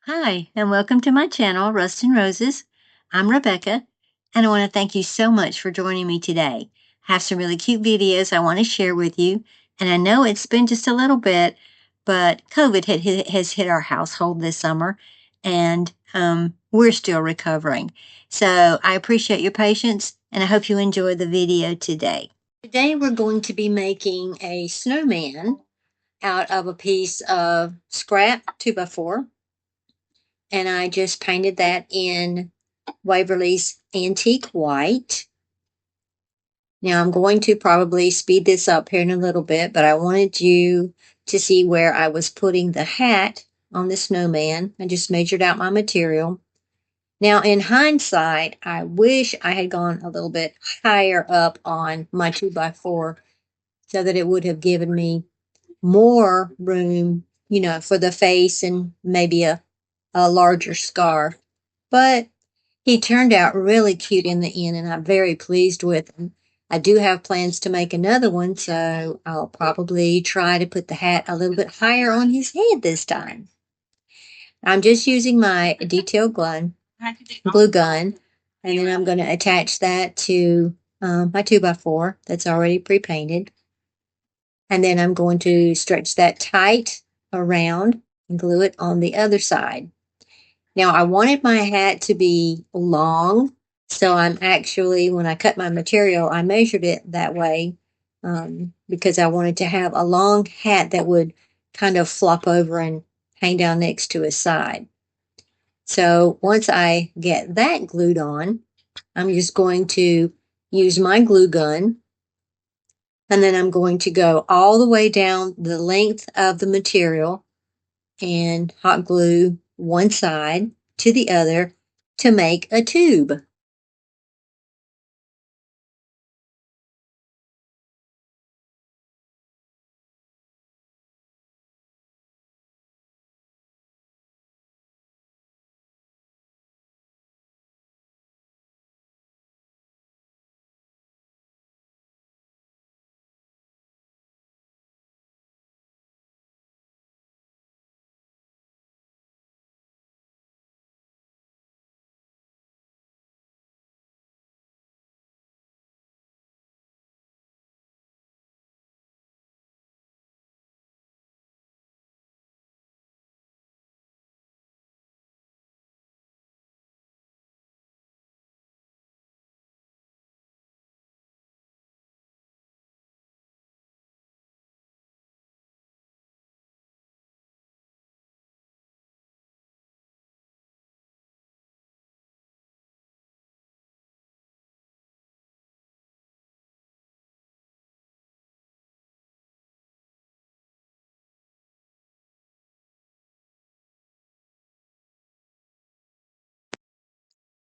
Hi, and welcome to my channel, Rust and Roses. I'm Rebecca, and I want to thank you so much for joining me today. I have some really cute videos I want to share with you, and I know it's been just a little bit, but COVID has hit our household this summer, and we're still recovering. So I appreciate your patience, and I hope you enjoy the video today. Today we're going to be making a snowman out of a piece of scrap 2x4. And I just painted that in Waverly's Antique White. Now I'm going to probably speed this up here in a little bit, but I wanted you to see where I was putting the hat on the snowman. I just measured out my material. Now in hindsight, I wish I had gone a little bit higher up on my 2x4 so that it would have given me more room, for the face and maybe a larger scar. But he turned out really cute in the end, and I'm very pleased with him. I do have plans to make another one, so I'll probably try to put the hat a little bit higher on his head this time. I'm just using my detail glue gun, and then I'm going to attach that to my 2x4 that's already pre-painted. And then I'm going to stretch that tight around and glue it on the other side. Now, I wanted my hat to be long, so I'm actually, when I cut my material, I measured it that way because I wanted to have a long hat that would kind of flop over and hang down next to his side. So once I get that glued on, I'm just going to use my glue gun, and then I'm going to go all the way down the length of the material and hot glue one side to the other to make a tube.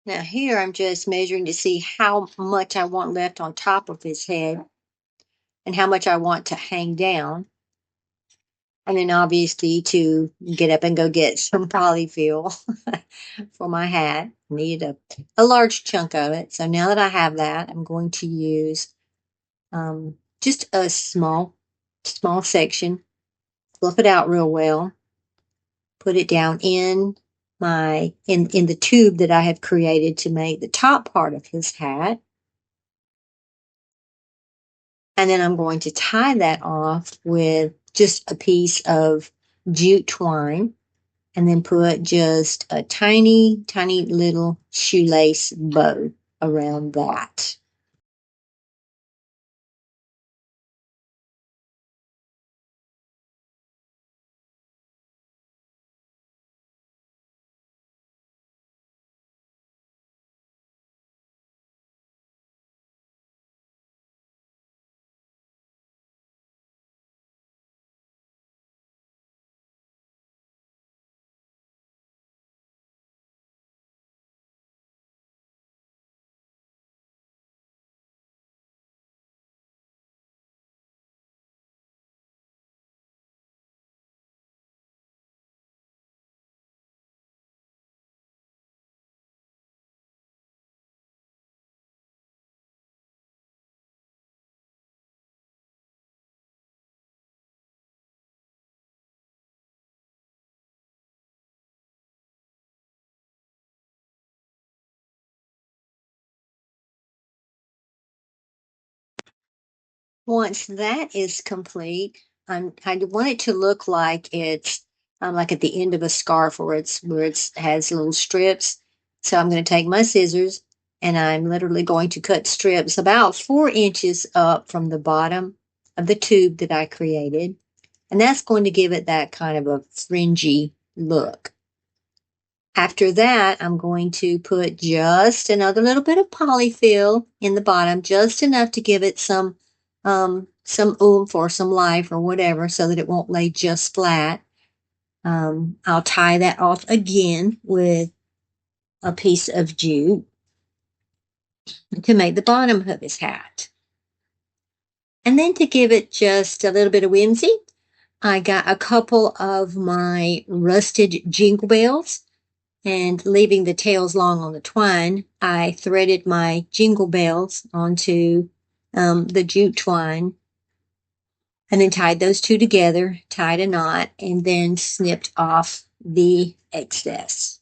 Now here I'm just measuring to see how much I want left on top of his head and how much I want to hang down. And then obviously to get up and go get some polyfill for my hat. Needed a large chunk of it. So now that I have that, I'm going to use just a small section, fluff it out real well, put it down in in the tube that I have created to make the top part of his hat. And then I'm going to tie that off with just a piece of jute twine, and then put just a tiny, tiny little shoelace bow around that. Once that is complete, I want it to look like it's like at the end of a scarf where it's has little strips. So I'm going to take my scissors and I'm literally going to cut strips about 4 inches up from the bottom of the tube that I created. And that's going to give it that kind of a fringy look. After that, I'm going to put just another little bit of polyfill in the bottom, just enough to give it some oomph or some life or whatever, so that it won't lay just flat. I'll tie that off again with a piece of jute to make the bottom of his hat. And then to give it just a little bit of whimsy, I got a couple of my rusted jingle bells. And leaving the tails long on the twine, I threaded my jingle bells onto the jute twine and then tied those two together, tied a knot, and then snipped off the excess.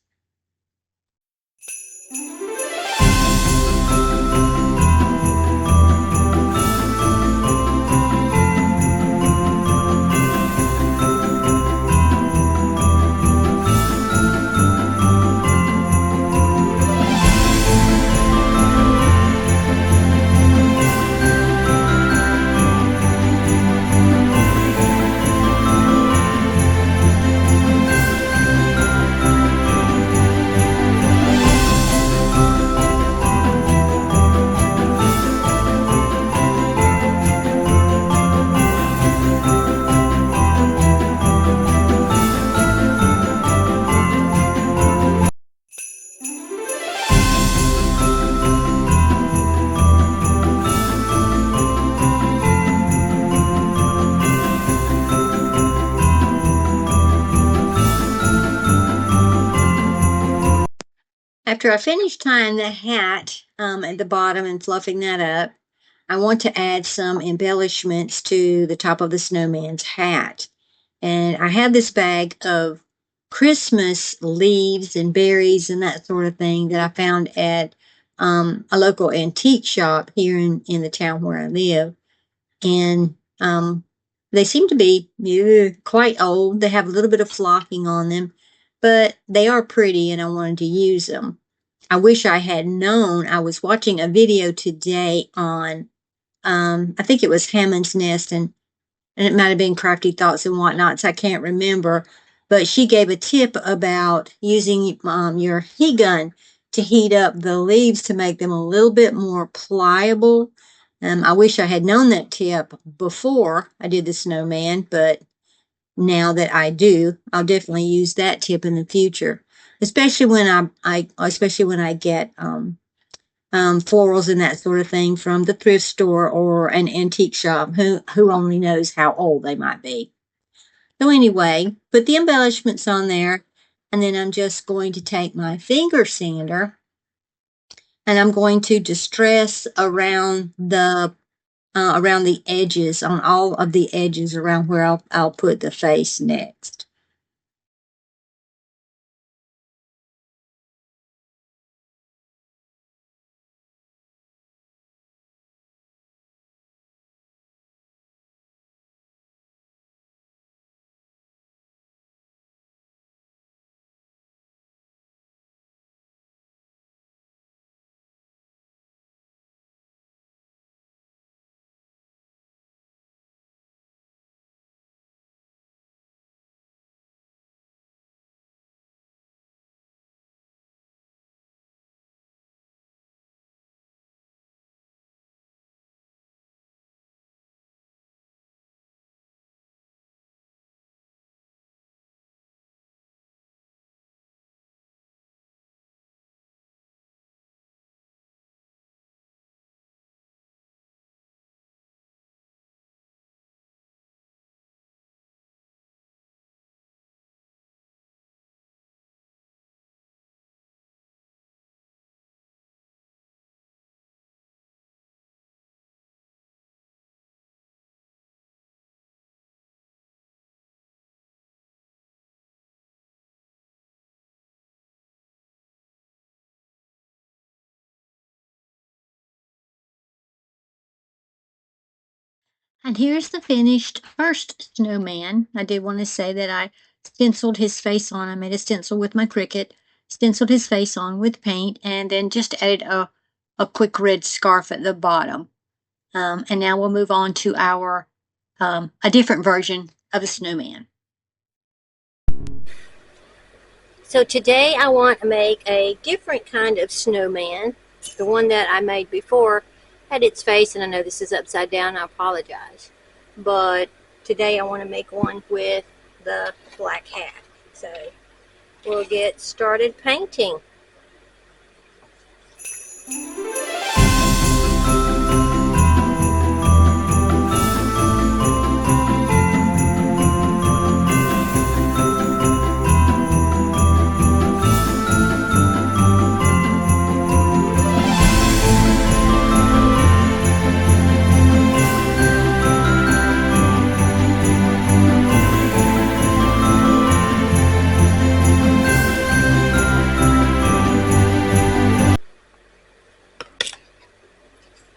After I finish tying the hat at the bottom and fluffing that up, I want to add some embellishments to the top of the snowman's hat. And I have this bag of Christmas leaves and berries and that sort of thing that I found at a local antique shop here in the town where I live. And they seem to be quite old. They have a little bit of flocking on them, but they are pretty and I wanted to use them. I wish I had known. I was watching a video today on, I think it was Hammond's Nest, and it might have been Crafty Thoughts and Whatnots. I can't remember. But she gave a tip about using your heat gun to heat up the leaves to make them a little bit more pliable. I wish I had known that tip before I did the snowman, but now that I do, I'll definitely use that tip in the future, especially when especially when I get florals and that sort of thing from the thrift store or an antique shop. Who only knows how old they might be. So anyway, put the embellishments on there, and then I'm just going to take my finger sander and I'm going to distress around the edges, on all of the edges around where I'll put the face next. And here's the finished first snowman. I did want to say that I stenciled his face on. I made a stencil with my Cricut, stenciled his face on with paint, and then just added a quick red scarf at the bottom. And now we'll move on to our a different version of a snowman. So today I want to make a different kind of snowman. The one that I made before had its face, and I know this is upside down, I apologize. But today I want to make one with the black hat. So we'll get started painting.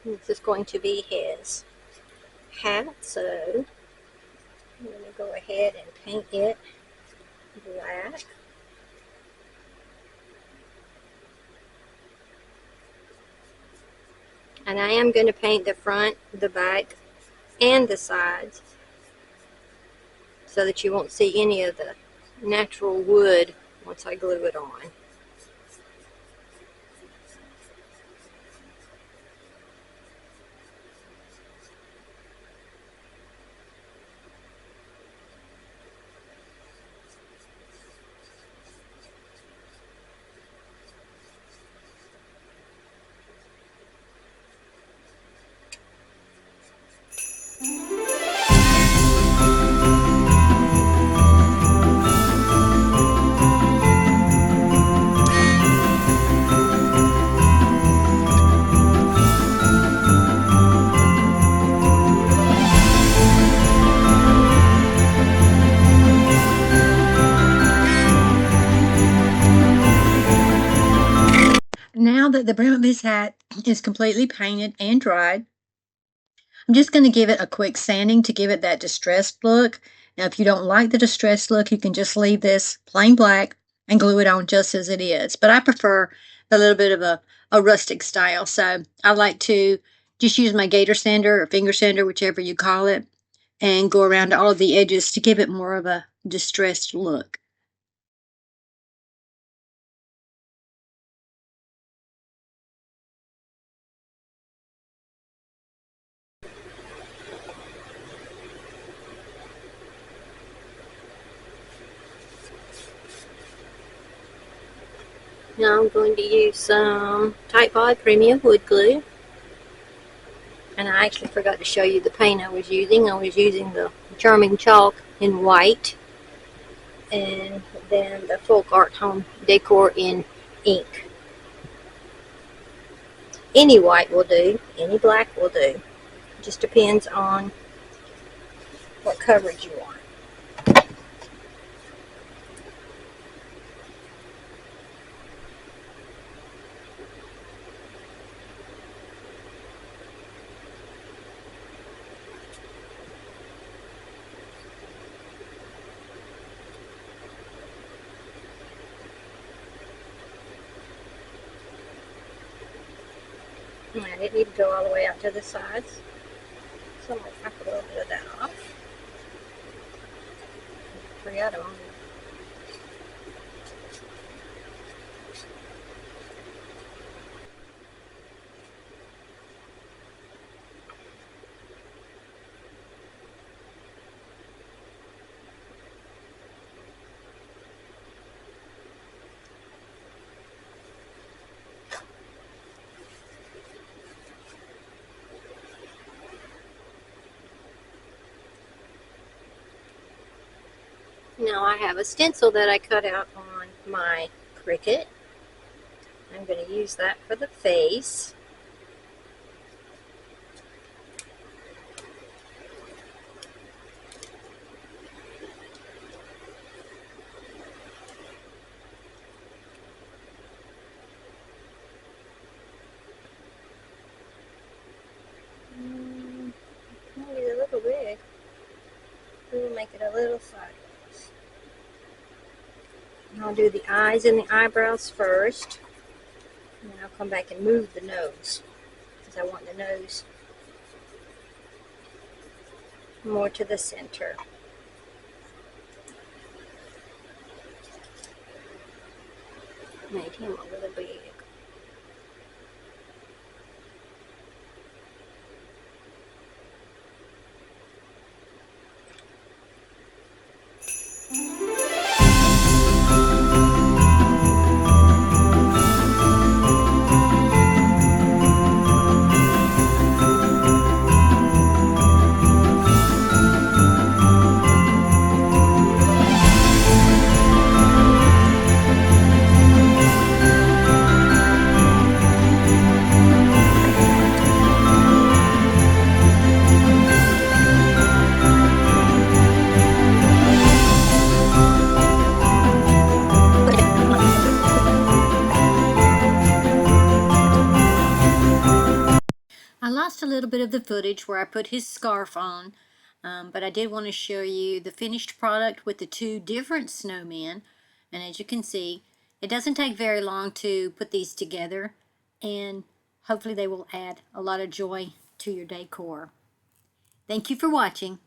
This is going to be his hat, so I'm going to go ahead and paint it black. And I am going to paint the front, the back, and the sides so that you won't see any of the natural wood once I glue it on. Now that the brim of his hat is completely painted and dried, I'm just going to give it a quick sanding to give it that distressed look. Now, if you don't like the distressed look, you can just leave this plain black and glue it on just as it is. But I prefer a little bit of a rustic style. So I like to just use my gator sander or finger sander, whichever you call it, and go around all of the edges to give it more of a distressed look. Now I'm going to use some Type Premium Wood Glue. And I actually forgot to show you the paint I was using. I was using the Charming Chalk in white, and then the Folk Art Home Decor in ink. Any white will do, any black will do. Just depends on what coverage you want. And I didn't need to go all the way out to the sides, so I'm going to knock a little bit of that off. Forgot them. Now I have a stencil that I cut out on my Cricut. I'm going to use that for the face. Maybe a little make it a little sideways. And I'll do the eyes and the eyebrows first. And then I'll come back and move the nose, because I want the nose more to the center. Made him a little big. I lost a little bit of the footage where I put his scarf on, but I did want to show you the finished product with the two different snowmen. And as you can see, it doesn't take very long to put these together, and hopefully they will add a lot of joy to your decor. Thank you for watching.